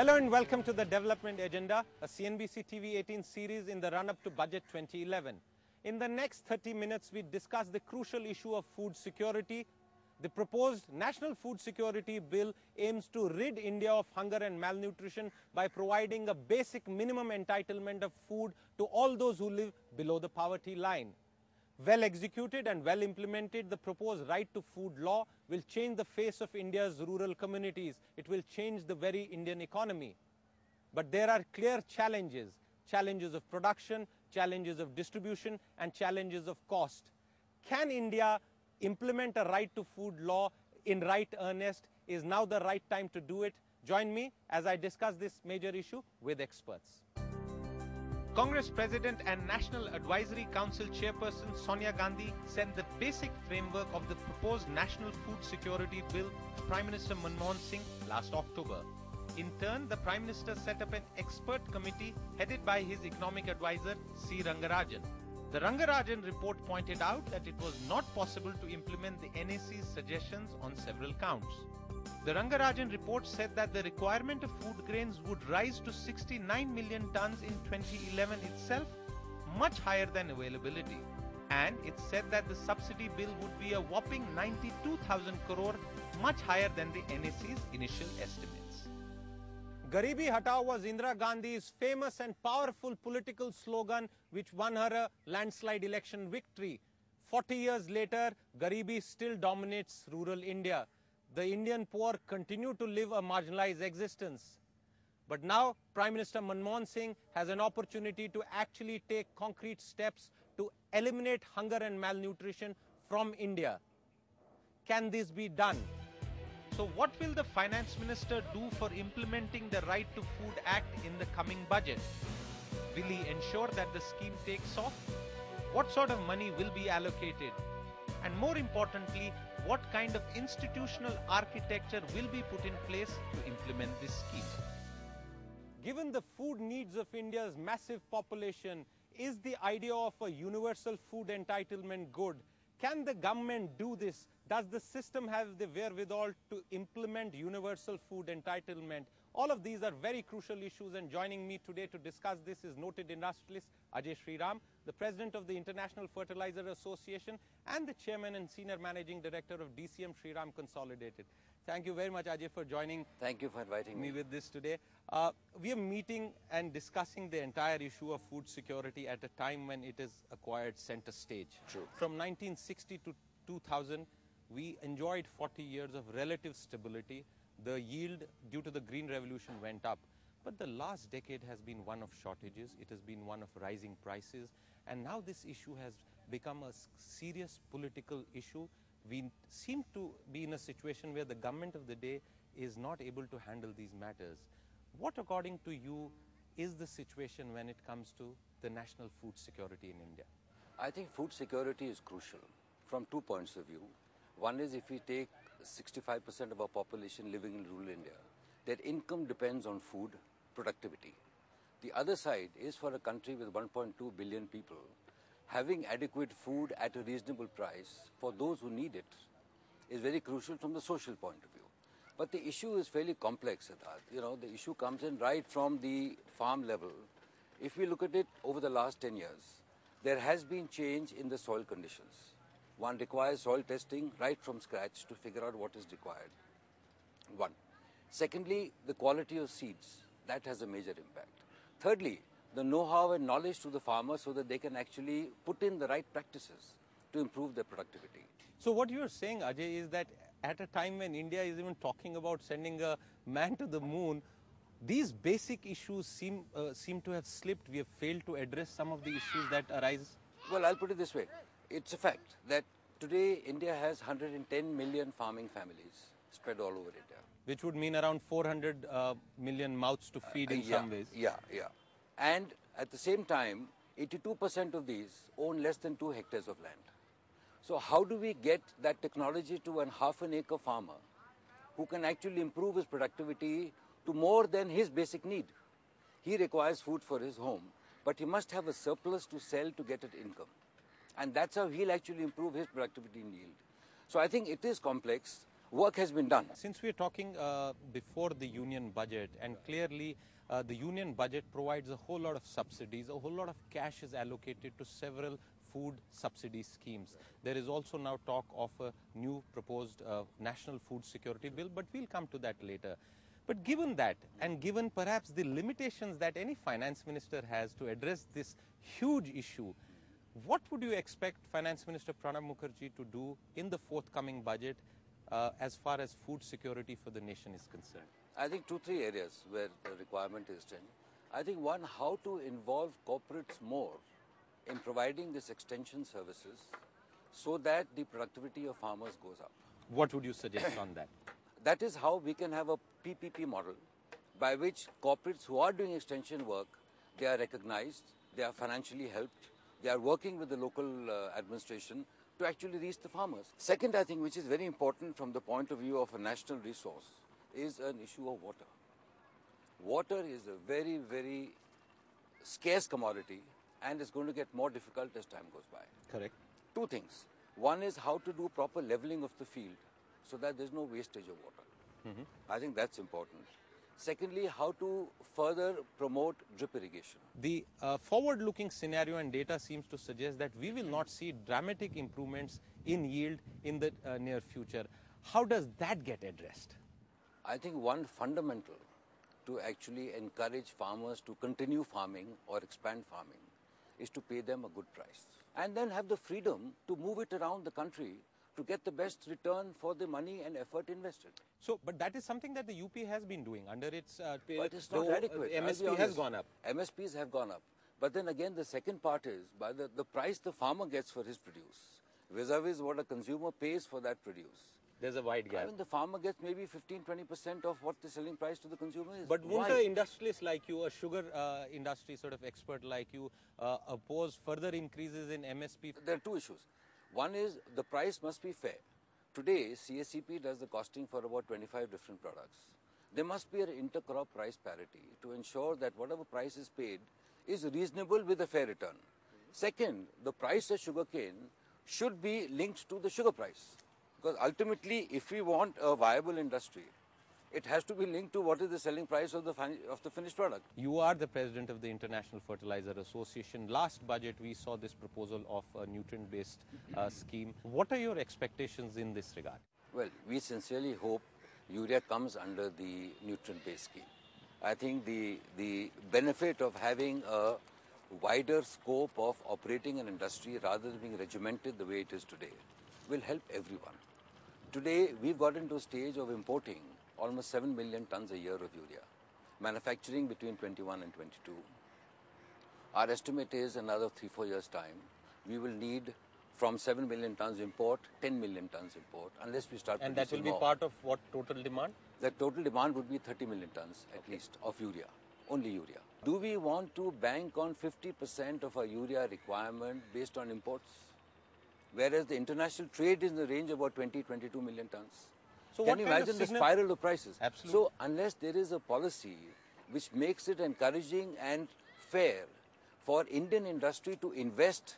Hello and welcome to the Development Agenda, a CNBC TV 18 series in the run-up to Budget 2011. In the next 30 minutes, we discuss the crucial issue of food security. The proposed National Food Security Bill aims to rid India of hunger and malnutrition by providing a basic minimum entitlement of food to all those who live below the poverty line. Well executed and well implemented, the proposed right to food law will change the face of India's rural communities. It will change the very Indian economy. But there are clear challenges. Challenges of production, challenges of distribution, and challenges of cost. Can India implement a right to food law in right earnest? Is now the right time to do it? Join me as I discuss this major issue with experts. Congress President and National Advisory Council Chairperson Sonia Gandhi sent the basic framework of the proposed National Food Security Bill to Prime Minister Manmohan Singh last October. In turn, the Prime Minister set up an expert committee headed by his economic advisor C. Rangarajan. The Rangarajan report pointed out that it was not possible to implement the NAC's suggestions on several counts. The Rangarajan report said that the requirement of food grains would rise to 69 million tons in 2011 itself, much higher than availability. And it said that the subsidy bill would be a whopping 92,000 crore, much higher than the NAC's initial estimates. Garibi Hatao was Indira Gandhi's famous and powerful political slogan which won her a landslide election victory. 40 years later, Garibi still dominates rural India. The Indian poor continue to live a marginalized existence. But now, Prime Minister Manmohan Singh has an opportunity to actually take concrete steps to eliminate hunger and malnutrition from India. Can this be done? So what will the Finance Minister do for implementing the Right to Food Act in the coming budget? Will he ensure that the scheme takes off? What sort of money will be allocated? And more importantly, what kind of institutional architecture will be put in place to implement this scheme? Given the food needs of India's massive population, is the idea of a universal food entitlement good? Can the government do this? Does the system have the wherewithal to implement universal food entitlement? All of these are very crucial issues, and joining me today to discuss this is noted industrialist Ajay Sriram, the president of the International Fertilizer Association and the chairman and senior managing director of DCM Shriram Consolidated. Thank you very much, Ajay, for joining. Thank you for inviting me with this today. We are meeting and discussing the entire issue of food security at a time when it is acquired center stage. True. From 1960 to 2000, we enjoyed 40 years of relative stability. The yield due to the Green Revolution went up. But the last decade has been one of shortages. It has been one of rising prices. And now this issue has become a serious political issue. We seem to be in a situation where the government of the day is not able to handle these matters. What, according to you, is the situation when it comes to the national food security in India? I think food security is crucial from 2 points of view. One is, if we take 65% of our population living in rural India, their income depends on food productivity. The other side is, for a country with 1.2 billion people, having adequate food at a reasonable price for those who need it is very crucial from the social point of view. But the issue is fairly complex, Siddharth. You know, the issue comes in right from the farm level. If we look at it over the last 10 years, there has been change in the soil conditions. One requires soil testing right from scratch to figure out what is required. One. Secondly, the quality of seeds. That has a major impact. Thirdly, the know-how and knowledge to the farmers so that they can actually put in the right practices to improve their productivity. So what you are saying, Ajay, is that at a time when India is even talking about sending a man to the moon, these basic issues seem to have slipped. We have failed to address some of the issues that arise. Well, I'll put it this way. It's a fact that today India has 110 million farming families spread all over India. Which would mean around 400 million mouths to feed in some ways. Yeah. And at the same time, 82% of these own less than 2 hectares of land. So how do we get that technology to a half an acre farmer who can actually improve his productivity to more than his basic need? He requires food for his home, but he must have a surplus to sell to get an income. And that's how he'll actually improve his productivity and yield. So I think it is complex. work has been done. Since we are talking before the union budget, and clearly the union budget provides a whole lot of subsidies, a whole lot of cash is allocated to several food subsidy schemes. There is also now talk of a new proposed national food security bill, but we'll come to that later. But given that, and given perhaps the limitations that any finance minister has to address this huge issue, what would you expect Finance Minister Pranab Mukherjee to do in the forthcoming budget as far as food security for the nation is concerned? I think 2-3 areas where the requirement is in. I think one, how to involve corporates more in providing this extension services so that the productivity of farmers goes up. What would you suggest on that? That is how we can have a PPP model by which corporates who are doing extension work, they are recognized, they are financially helped, they are working with the local administration to actually reach the farmers. Second, I think, which is very important from the point of view of a national resource, is an issue of water. Water is a very, very scarce commodity and it's going to get more difficult as time goes by. Correct. Two things. One is how to do proper leveling of the field so that there's no wastage of water. I think that's important. Secondly, how to further promote drip irrigation. The forward-looking scenario and data seems to suggest that we will not see dramatic improvements in yield in the near future. How does that get addressed? I think one fundamental to actually encourage farmers to continue farming or expand farming is to pay them a good price. And then have the freedom to move it around the country to get the best return for the money and effort invested. So, but that is something that the UP has been doing under its But it's not adequate. MSP has gone up. MSPs have gone up. But then again, the second part is by the price the farmer gets for his produce vis-a-vis what a consumer pays for that produce. There's a wide gap. I mean, the farmer gets maybe 15-20% of what the selling price to the consumer is. But won't Why? an industrialist like you, a sugar industry sort of expert like you, oppose further increases in MSP? There are two issues. One is the price must be fair. Today, CSCP does the costing for about 25 different products. There must be an intercrop price parity to ensure that whatever price is paid is reasonable with a fair return. Second, the price of sugarcane should be linked to the sugar price. Because ultimately, if we want a viable industry, it has to be linked to what is the selling price of the finished product. You are the president of the International Fertilizer Association. Last budget, we saw this proposal of a nutrient-based scheme. What are your expectations in this regard? Well, we sincerely hope urea comes under the nutrient-based scheme. I think the benefit of having a wider scope of operating an industry rather than being regimented the way it is today will help everyone. Today, we've got into a stage of importing almost 7 million tons a year of urea, manufacturing between 21 and 22. Our estimate is another 3-4 years' time, we will need from 7 million tons import, 10 million tons import, unless we start And that will producing be more. part of what total demand? The total demand would be 30 million tons at least of urea, only urea. Do we want to bank on 50% of our urea requirement based on imports? Whereas the international trade is in the range of about 20-22 million tons. So Can what you kind of imagine the signal- spiral of prices? Absolutely. So unless there is a policy which makes it encouraging and fair for Indian industry to invest,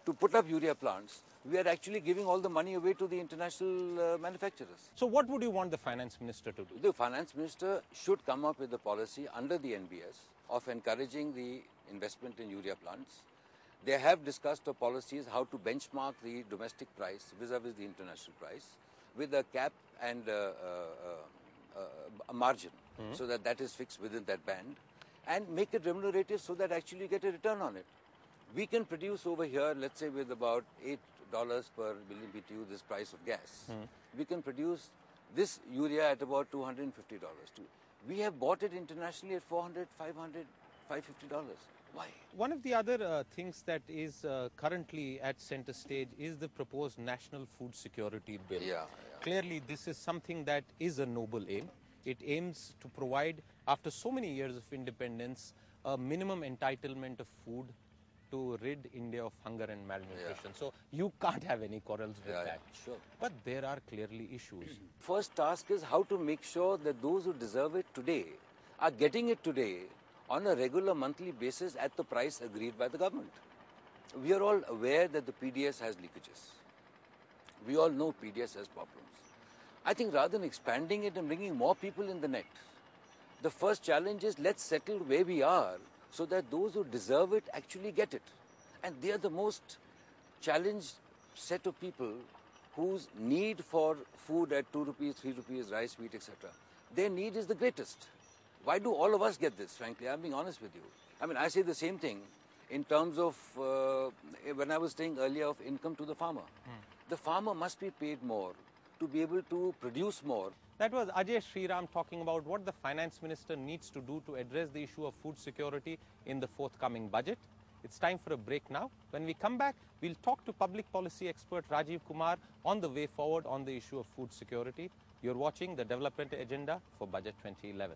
to put up urea plants, we are actually giving all the money away to the international manufacturers. So what would you want the finance minister to do? The finance minister should come up with a policy under the NBS of encouraging the investment in urea plants. They have discussed policies how to benchmark the domestic price vis-a-vis the international price with a cap and a margin so that is fixed within that band and make it remunerative so that actually you get a return on it. We can produce over here, let's say with about $8 per million BTU, this price of gas. We can produce this urea at about $250. We have bought it internationally at $400, $500, $550. Why? One of the other things that is currently at center stage is the proposed National Food Security Bill. Yeah. Clearly, this is something that is a noble aim. It aims to provide, after so many years of independence, a minimum entitlement of food to rid India of hunger and malnutrition. So you can't have any quarrels with that. Sure. But there are clearly issues. First task is how to make sure that those who deserve it today are getting it today on a regular monthly basis at the price agreed by the government. We are all aware that the PDS has leakages. We all know PDS has problems. I think rather than expanding it and bringing more people in the net, the first challenge is let's settle where we are so that those who deserve it actually get it. And they are the most challenged set of people whose need for food at 2 rupees, 3 rupees, rice, wheat, etc., their need is the greatest. Why do all of us get this, frankly? I'm being honest with you. I mean, I say the same thing in terms of when I was saying earlier of income to the farmer. The farmer must be paid more to be able to produce more. That was Ajay Sriram talking about what the finance minister needs to do to address the issue of food security in the forthcoming budget. It's time for a break now. When we come back, we'll talk to public policy expert Rajiv Kumar on the way forward on the issue of food security. You're watching the Development Agenda for Budget 2011.